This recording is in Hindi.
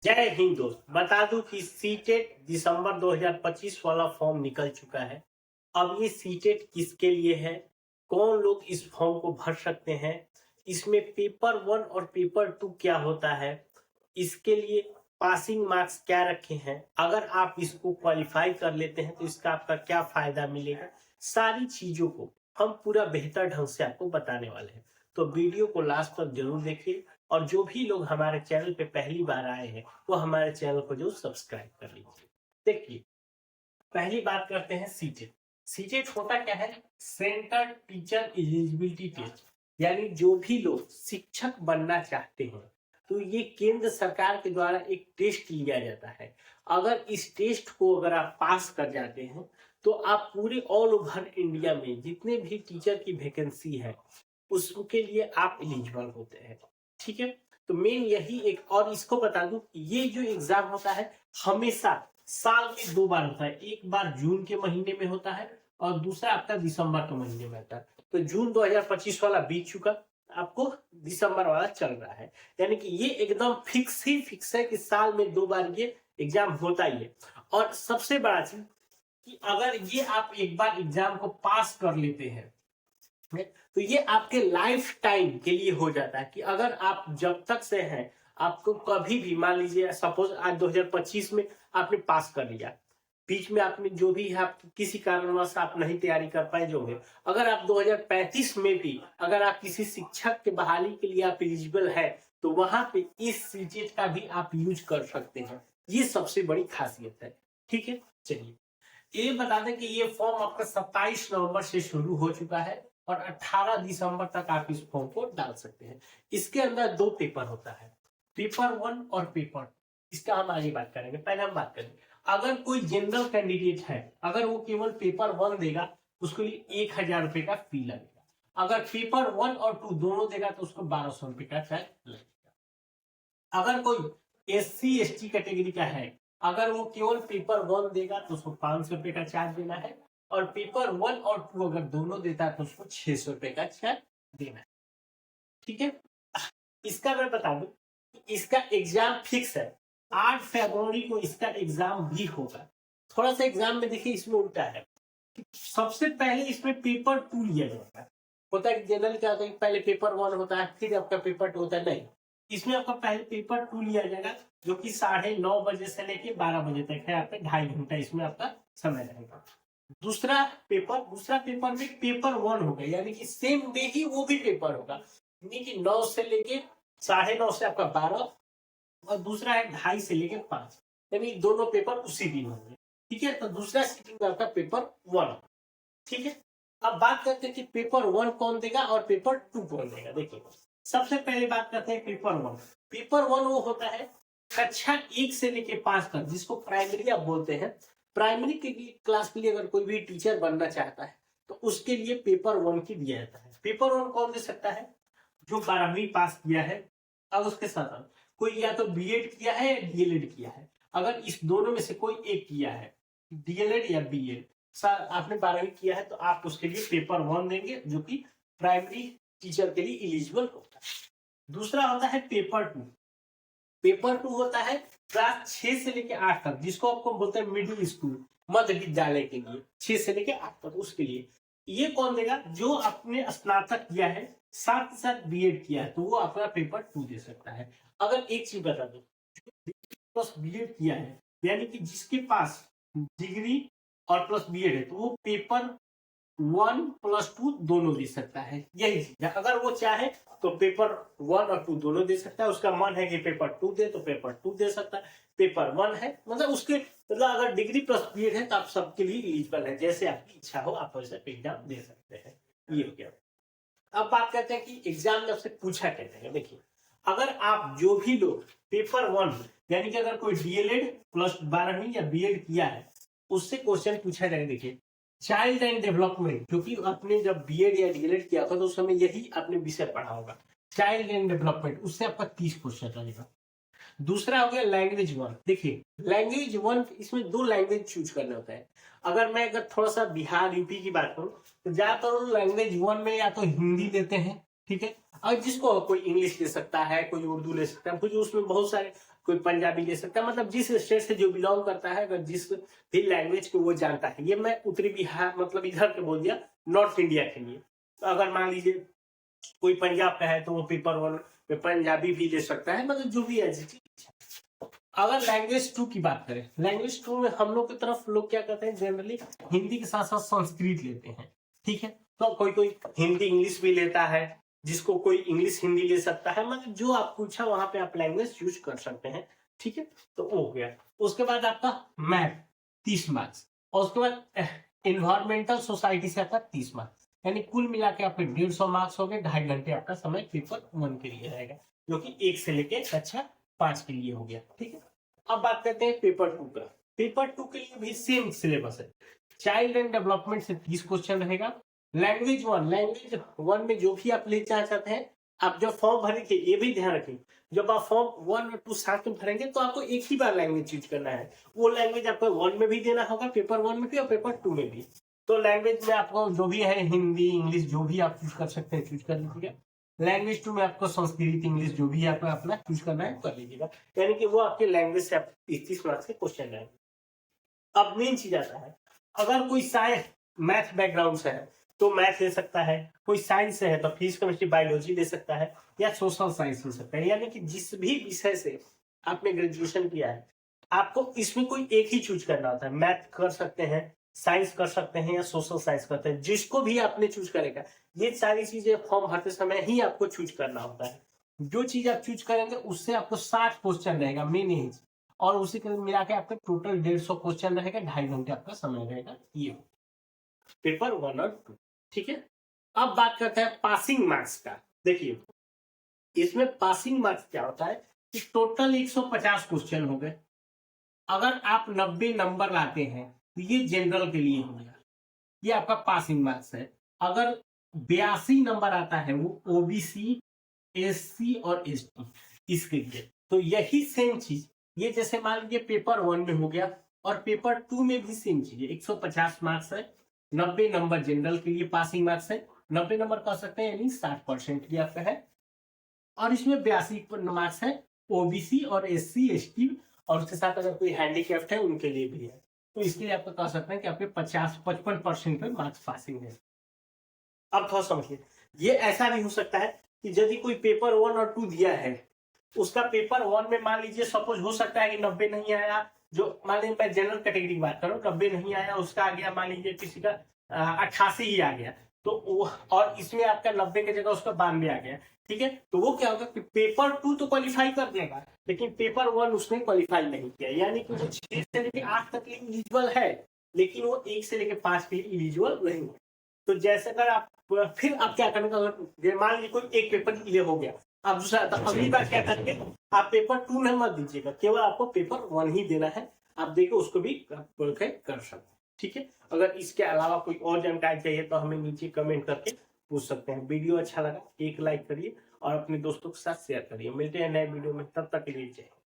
जय हिंद दोस्त। बता दूं कि सीटेट दिसंबर 2025 वाला फॉर्म निकल चुका है। अब ये सीटेट किसके लिए है, कौन लोग इस फॉर्म को भर सकते हैं, इसमें पेपर 1 और पेपर 2 क्या होता है, इसके लिए पासिंग मार्क्स क्या रखे हैं, अगर आप इसको क्वालिफाई कर लेते हैं तो इसका आपका क्या फायदा मिलेगा, सारी चीजों को हम पूरा बेहतर ढंग से आपको बताने वाले हैं। तो वीडियो को लास्ट तक जरूर देखिए और जो भी लोग हमारे चैनल पे पहली बार आए हैं वो हमारे चैनल को जरूर सब्सक्राइब कर लीजिए। देखिए, पहली बात करते हैं सीटेट। सीटेट होता क्या है? Centre teacher eligibility test. यानी जो भी लोग शिक्षक बनना चाहते हैं तो ये केंद्र सरकार के द्वारा एक टेस्ट लिया जाता है। अगर इस टेस्ट को अगर आप पास कर जाते हैं तो आप पूरे ऑल ओवर इंडिया में जितने भी टीचर की वैकेंसी है उसके लिए आप एलिजिबल होते हैं। ठीक है, तो मेन यही एक, और इसको बता दूं ये जो एग्जाम होता है हमेशा साल में 2 बार होता है। एक बार जून के महीने में होता है और दूसरा आपका दिसंबर के महीने में होता है। तो जून 2025 वाला बीत चुका, आपको दिसंबर वाला चल रहा है। यानी कि ये एकदम फिक्स है कि साल में 2 बार ये एग्जाम होता ही है। और सबसे बड़ा चीज कि अगर ये आप एक बार एग्जाम को पास कर लेते हैं तो ये आपके लाइफ टाइम के लिए हो जाता है कि अगर आप जब तक से हैं आपको कभी भी, मान लीजिए सपोज आज 2025 में आपने पास कर लिया, बीच में आपने जो भी है आप किसी कारणवश आप नहीं तैयारी कर पाए जो है, अगर आप 2035 में भी अगर आप किसी शिक्षक के बहाली के लिए आप एलिजिबल है तो वहां पे इस सीटेट का भी आप यूज कर सकते हैं। ये सबसे बड़ी खासियत है। ठीक है, चलिए ये बता दें कि ये फॉर्म आपका 27 नवंबर से शुरू हो चुका है और 18 दिसंबर तक आप इस फॉर्म को डाल सकते हैं। इसके अंदर 2 पेपर होता है, पेपर 1 और पेपर 2। इसका हम आगे बात करेंगे। पहले हम बात करेंगे अगर कोई जनरल कैंडिडेट है, अगर वो केवल पेपर 1 देगा उसके लिए 1000 रुपए का फी लगेगा। अगर पेपर 1 और 2 दोनों देगा तो उसको 1200 रुपए का चार्ज लगेगा। अगर कोई SC ST कैटेगरी का है, अगर वो केवल पेपर 1 देगा तो उसको 500 रुपए का चार्ज देना है और पेपर 1 और 2 अगर दोनों देता है तो उसको 600 रुपए का चार्ज देना है। ठीक है, इसका मैं बता दूं इसका एग्जाम फिक्स है, 8 फरवरी को इसका एग्जाम भी होगा। थोड़ा सा एग्जाम में देखिए इसमें उल्टा है, सबसे पहले इसमें पेपर 2 लिया जाता है। होता है जनरल क्या होता है, पहले पेपर 1 होता है फिर आपका पेपर 2 होता है, नहीं, इसमें आपका पहले पेपर 2 लिया जाएगा जो कि 9:30 बजे से लेके 12 बजे तक है। आपका 2.5 घंटा इसमें आपका समय रहेगा। दूसरा पेपर में पेपर 1 होगा, यानी कि सेम डे ही वो भी पेपर होगा, यानी कि 9 से लेके 9:30 से आपका 12 और दूसरा है 2:30 से लेके 5, यानी दोनों पेपर उसी दिन होंगे। ठीक है, तो दूसरा सीटिंग आपका पेपर 1। ठीक है, अब बात करते हैं कि पेपर 1 कौन देगा और पेपर 2 कौन देगा। देखिए, सबसे पहले बात करते हैं पेपर 1। पेपर 1 वो होता है कक्षा 1 से लेके 5 तक, जिसको प्राइमरी आप बोलते हैं। प्राइमरी के क्लास के लिए अगर कोई भी टीचर बनना चाहता है तो उसके लिए पेपर 1 की दिया जाता है। पेपर 1 कौन दे सकता है? जो 12वीं पास किया है। अब उसके साथ कोई या तो बीएड किया है या डीएलएड किया है। अगर इस दोनों में से कोई एक किया है, डीएलएड या बीएड, सर आपने 12वीं किया है तो आप उसके लिए पेपर 1 देंगे जो कि प्राइमरी टीचर के लिए एलिजिबल होता है। दूसरा होता है पेपर 2। पेपर 2 होता है क्लास 6 से लेके 8 तक, जिसको आपको बोलते हैं मिडिल स्कूल, मध्य विद्यालय के लिए, 6 से लेके 8 तक उसके लिए। ये कौन देगा? जो आपने स्नातक किया है साथ ही साथ बीएड किया है तो वो अपना पेपर 2 दे सकता है। अगर एक चीज बता दो, प्लस बीएड किया है यानी कि जिसके पास डिग्री और प्लस बीएड है तो वो पेपर 1 प्लस 2 दोनों दे सकता है। यही चीज है, अगर वो चाहे तो पेपर 1 और 2 दोनों दे सकता है। उसका मन है कि पेपर 2 दे तो पेपर 2 दे सकता है। पेपर 1 है मतलब उसके मतलब अगर डिग्री प्लस बीएड है तो आप सबके लिए एलिजिबल है, जैसे आपकी इच्छा हो आप वैसे एग्जाम दे सकते हैं। ये हो गया। अब बात करते हैं कि एग्जाम में आपसे पूछा कहते हैं। देखिए, अगर आप जो भी लोग पेपर 1 यानी कि अगर कोई डीएलएड प्लस 12वीं या बीएड किया है उससे क्वेश्चन पूछा जाएगा। देखिए, चाइल्ड एंड डेवलपमेंट, क्योंकि आपने जब बीएड या डीएलएड किया था तो उस समय यही आपने विषय पढ़ा होगा, चाइल्ड एंड डेवलपमेंट, उससे आपका 30 क्वेश्चन रहेगा। दूसरा हो गया लैंग्वेज 1। देखिए, लैंग्वेज 1 इसमें 2 लैंग्वेज चूज करना होता है। अगर थोड़ा सा बिहार यूपी की बात करूं तो ज्यादातर लैंग्वेज 1 में या तो हिंदी देते हैं, ठीक है, और जिसको कोई इंग्लिश ले सकता है, कोई उर्दू ले सकता है, कुछ उसमें बहुत सारे कोई पंजाबी ले सकता है, मतलब जिस स्टेट से जो बिलोंग करता है, अगर जिस भी लैंग्वेज को वो जानता है। ये मैं उत्तरी बिहार मतलब इधर के बोल दिया, नॉर्थ इंडिया के लिए। तो अगर मान लीजिए कोई पंजाब का है तो वो पेपर 1 में पंजाबी भी ले सकता है, मतलब जो भी है। अगर लैंग्वेज 2 की बात करें, लैंग्वेज 2 में हम लोग की तरफ लोग क्या करते हैं, जनरली हिंदी के साथ साथ संस्कृत लेते हैं, ठीक है। तो कोई कोई हिंदी इंग्लिश भी लेता है, जिसको कोई इंग्लिश हिंदी ले सकता है, मतलब जो आप पूछा वहां पे आप लैंग्वेज यूज कर सकते हैं, ठीक है। तो वो हो गया। उसके बाद आपका मैथ 30 मार्क्स, और उसके बाद इन्वायरमेंटल सोसाइटी से आपका 30 मार्क्स, यानी कुल मिला के आपके 150 मार्क्स हो गए। 2.5 घंटे आपका समय पेपर 1 के लिए रहेगा, जो कि 1 से लेके कक्षा 5 के लिए हो गया, ठीक है। अब बात करते हैं पेपर 2 का। पेपर 2 के लिए भी सेम सिलेबस है। चाइल्ड एंड डेवलपमेंट से 30 क्वेश्चन रहेगा। लैंग्वेज 1 में जो भी आप लेना चाहते हैं, आप जब फॉर्म भरेंगे, ये भी ध्यान रखें, जब आप फॉर्म 1 और 2 साथ में भरेंगे तो आपको एक ही बार लैंग्वेज चूज करना है। वो लैंग्वेज आपको 1 में भी देना होगा, पेपर 1 में भी और पेपर 2 में भी। तो लैंग्वेज में आपको जो भी है, हिंदी इंग्लिश जो भी आप चूज कर सकते हैं चूज कर लीजिएगा। लैंग्वेज 2 में आपको संस्कृत इंग्लिश जो भी आपको अपना चूज करना है कर लीजिएगा, यानी कि वो आपके लैंग्वेज से 30 मार्क्स के क्वेश्चन रहेंगे। अब मेन चीज आता है, अगर कोई साइंस मैथ बैकग्राउंड से है तो मैथ ले सकता है, कोई साइंस से है तो फिजिक्स केमिस्ट्री बायोलॉजी ले सकता है, या सोशल साइंस ले सकता है। यानी कि जिस भी विषय से आपने ग्रेजुएशन किया है, आपको इसमें कोई एक ही चूज करना होता है। मैथ कर सकते हैं, साइंस कर सकते हैं, या सोशल साइंस करते हैं, जिसको भी आपने चूज करेगा। ये सारी चीजें फॉर्म भरते समय ही आपको चूज करना होता है। जो चीज आप चूज करेंगे उससे आपको 60 क्वेश्चन रहेगा मेन एज, और उसी के मिला के आपका टोटल 150 क्वेश्चन रहेगा। 2.5 घंटे आपका समय रहेगा। ये पेपर 1 और 2, ठीक है। अब बात करते हैं पासिंग मार्क्स का। देखिए इसमें पासिंग मार्क्स क्या होता है कि टोटल 150 क्वेश्चन हो गए। अगर आप 90 नंबर लाते हैं तो ये जनरल के लिए हो गया, ये आपका पासिंग मार्क्स है। अगर 82 नंबर आता है वो ओबीसी, एससी और एसटी इसके लिए। तो यही सेम चीज, ये जैसे मान लीजिए पेपर 1 में हो गया, और पेपर 2 में भी सेम चीज है। 150 मार्क्स है, 90 नंबर जनरल के लिए पासिंग मार्क्स है। 90 नंबर कह सकते हैं, यानी 60% की आपका है। और इसमें 82 मार्क्स है ओबीसी और एससी एसटी, और उसके साथ अगर कोई हैंडीकैप्ड है उनके लिए भी है। तो इसके लिए आपको कह सकते हैं कि आपके 55% पे मार्क्स पासिंग है। अब थोड़ा समझिए, ये ऐसा भी हो सकता है कि यदि कोई पेपर 1 और 2 दिया है, उसका पेपर 1 में मान लीजिए सपोज हो सकता है कि 90 नहीं आया, जो मान लीजिए मैं जनरल कैटेगरी की बात करूं, 90 नहीं आया, उसका आ गया मान लीजिए किसी का 88 ही आ गया, तो और इसमें आपका 90 की जगह उसका 92 आ गया, ठीक है। तो वो क्या होगा कि पेपर 2 तो क्वालिफाई कर देगा, लेकिन पेपर 1 उसने क्वालिफाई नहीं किया, यानी कि वो 6 से लेकर 8 तक एलिजिबल है, लेकिन वो 1 से लेकर 5 के लिए एलिजिबल नहीं है। तो जैसे अगर आप फिर आप क्या करेंगे, अगर मान लीजिए कोई एक पेपर क्लियर हो गया, आप दूसरा, तो अगली बार क्या करेंगे, आप पेपर 2 में मत दीजिएगा, केवल आपको पेपर 1 ही देना है। आप देखिए उसको भी क्वालिफाई कर सकते हैं, ठीक है। अगर इसके अलावा कोई और जानकारी चाहिए तो हमें नीचे कमेंट करके पूछ सकते हैं। वीडियो अच्छा लगा एक लाइक करिए और अपने दोस्तों के साथ शेयर करिए। मिलते हैं नए वीडियो में, तब तक के लिए जय हिंद।